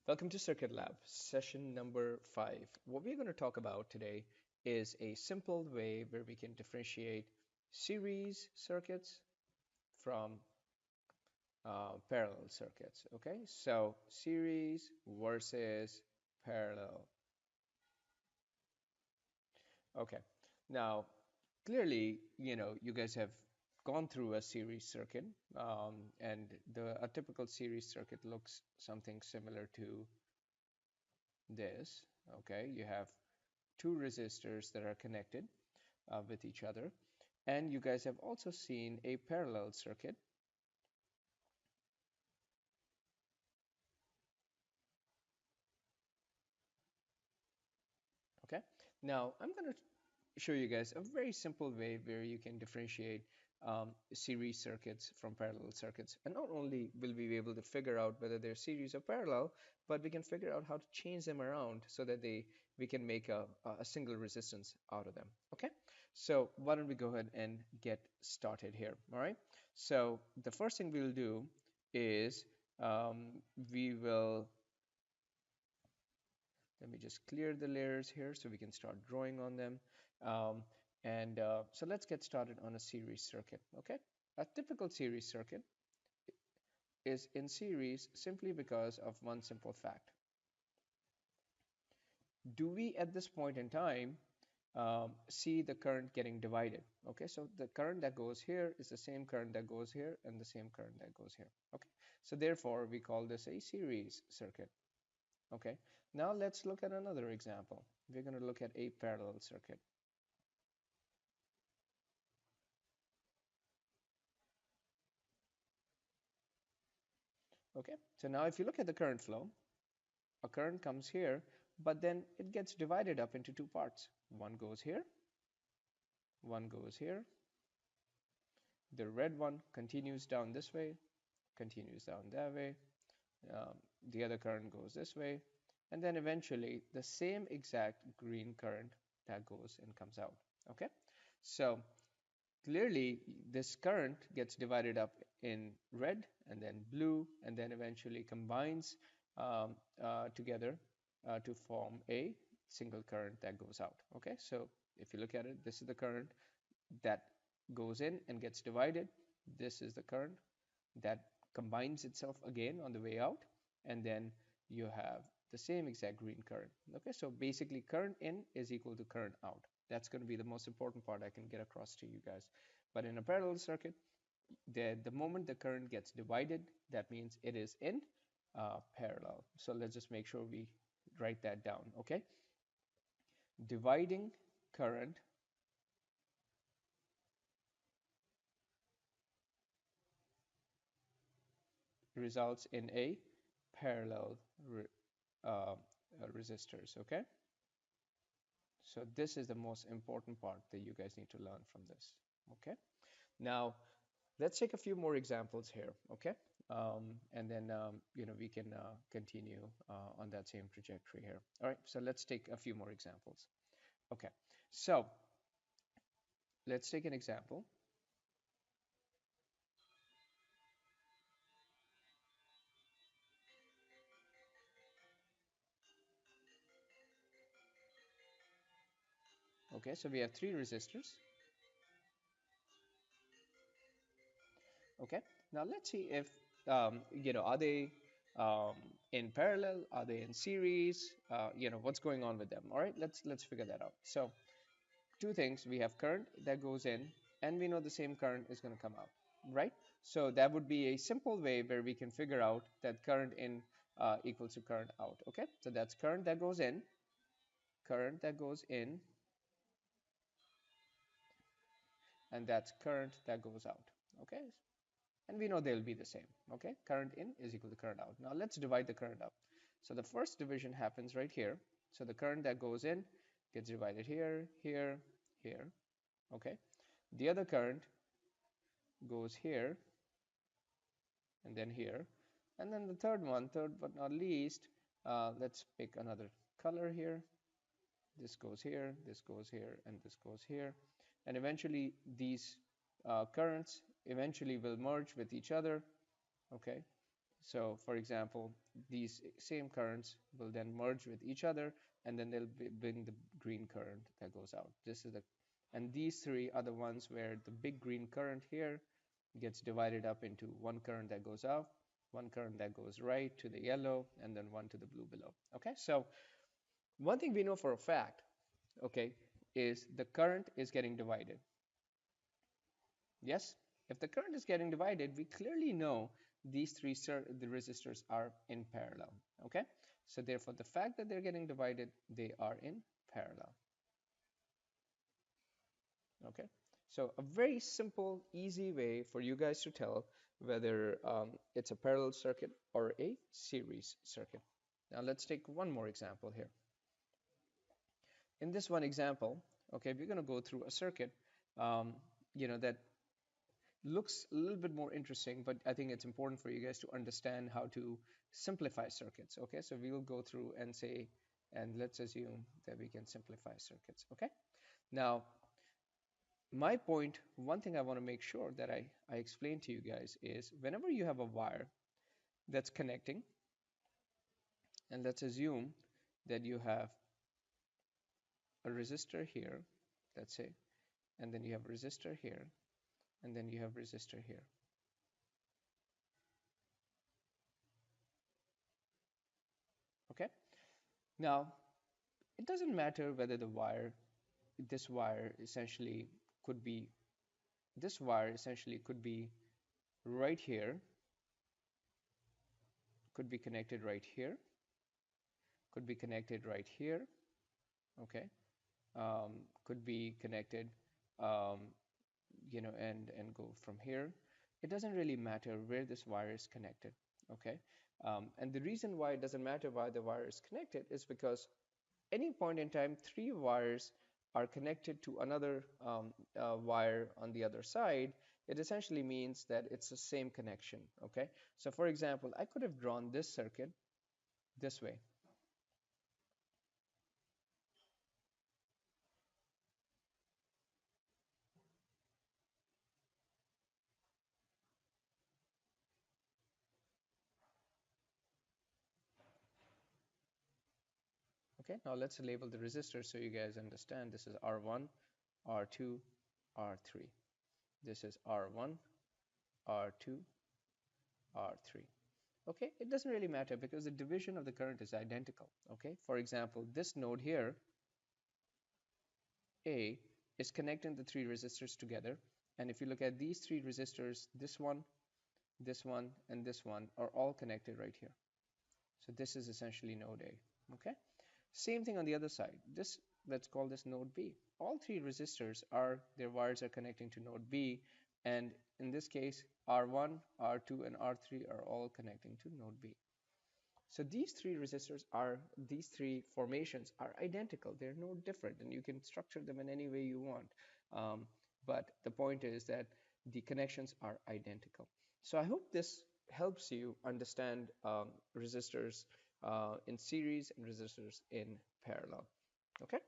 Welcome to Circuit Lab, session number 5. What we're going to talk about today is a simple way where we can differentiate series circuits from parallel circuits. Okay, so series versus parallel. Okay, now clearly, you guys have gone through a series circuit, and a typical series circuit looks something similar to this. Okay, you have two resistors that are connected with each other. And you guys have also seen a parallel circuit. Okay. Now I'm going to show you guys a very simple way where you can differentiate series circuits from parallel circuits. And not only will we be able to figure out whether they're series or parallel, but we can figure out how to change them around so that we can make a single resistance out of them. Okay. So why don't we go ahead and get started here. All right. So the first thing we'll do is we will let me just clear the layers here so we can start drawing on them. Um, so let's get started on a series circuit, okay? A typical series circuit is in series simply because of one simple fact. Do we, at this point in time, see the current getting divided? Okay, so the current that goes here is the same current that goes here and the same current that goes here. Okay, so therefore we call this a series circuit. Okay, now let's look at another example. We're going to look at a parallel circuit. Okay, so now if you look at the current flow, a current comes here, but then it gets divided up into two parts. One goes here, one goes here. The red one continues down this way, continues down that way. Um, the other current goes this way, and then eventually the same exact green current that goes and comes out. Okay, so clearly this current gets divided up in red and then blue and then eventually combines together to form a single current that goes out. Okay, so if you look at it, this is the current that goes in and gets divided. This is the current that combines itself again on the way out, and then you have the same exact green current. Okay, so basically current in is equal to current out. That's going to be the most important part I can get across to you guys. But in a parallel circuit, the moment the current gets divided, that means it is in parallel. So let's just make sure we write that down. Okay, dividing current results in a parallel uh, resistors. Okay, so this is the most important part that you guys need to learn from this. Okay, now let's take a few more examples here. Okay, and then we can continue on that same trajectory here. All right, so let's take a few more examples. Okay, so let's take an example. Okay, so we have three resistors. Okay, now let's see if are they um, in parallel? Are they in series? What's going on with them? All right, let's figure that out. So two things: we have current that goes in, and we know the same current is going to come out, right? So that would be a simple way where we can figure out that current in equals to current out. Okay, so that's current that goes in, current that goes in, and that's current that goes out. Okay, and we know they'll be the same. Okay, current in is equal to current out. Now let's divide the current up. So the first division happens right here. So the current that goes in gets divided here, here, here. Okay, the other current goes here and then here, and then the third one, third but not least, let's pick another color here. This goes here, this goes here, and this goes here, and eventually these currents eventually will merge with each other. Okay, So for example, these same currents will then merge with each other, and then they'll bring the green current that goes out. This is the, and these three are the ones where the big green current here gets divided up into one current that goes out, one current that goes right to the yellow, and then one to the blue below. Okay, so one thing we know for a fact, okay, is the current is getting divided. Yes, if the current is getting divided, we clearly know these the resistors are in parallel. Okay, so therefore the fact that they're getting divided, they are in parallel. Okay, so a very simple, easy way for you guys to tell whether it's a parallel circuit or a series circuit. Now let's take one more example here. In this one example, okay, we're going to go through a circuit, um, that looks a little bit more interesting, but I think it's important for you guys to understand how to simplify circuits. Okay, so we will go through and say, and let's assume that we can simplify circuits. Okay, now my point, one thing I want to make sure that I explain to you guys is whenever you have a wire that's connecting, and let's assume that you have a resistor here, let's say, and then you have a resistor here, and then you have resistor here. Okay, now it doesn't matter whether the wire, this wire essentially could be, this wire essentially could be right here, could be connected right here, could be connected right here, okay, could be connected, um, and go from here. It doesn't really matter where this wire is connected, okay. And the reason why it doesn't matter why the wire is connected is because any point in time, three wires are connected to another wire on the other side, it essentially means that it's the same connection. Okay, so for example, I could have drawn this circuit this way. Okay, now let's label the resistors so you guys understand. This is R1, R2, R3. This is R1, R2, R3. Okay, it doesn't really matter because the division of the current is identical. Okay, for example, this node here, A, is connecting the three resistors together. And if you look at these three resistors, this one, and this one are all connected right here. So this is essentially node A. Okay, same thing on the other side. This, let's call this node B. All three resistors are, their wires are connecting to node B, and in this case, R1, R2, and R3 are all connecting to node B. So these three resistors are, these three formations are identical. They're no different, and you can structure them in any way you want. But the point is that the connections are identical. So I hope this helps you understand resistors in series and resistors in parallel. Okay.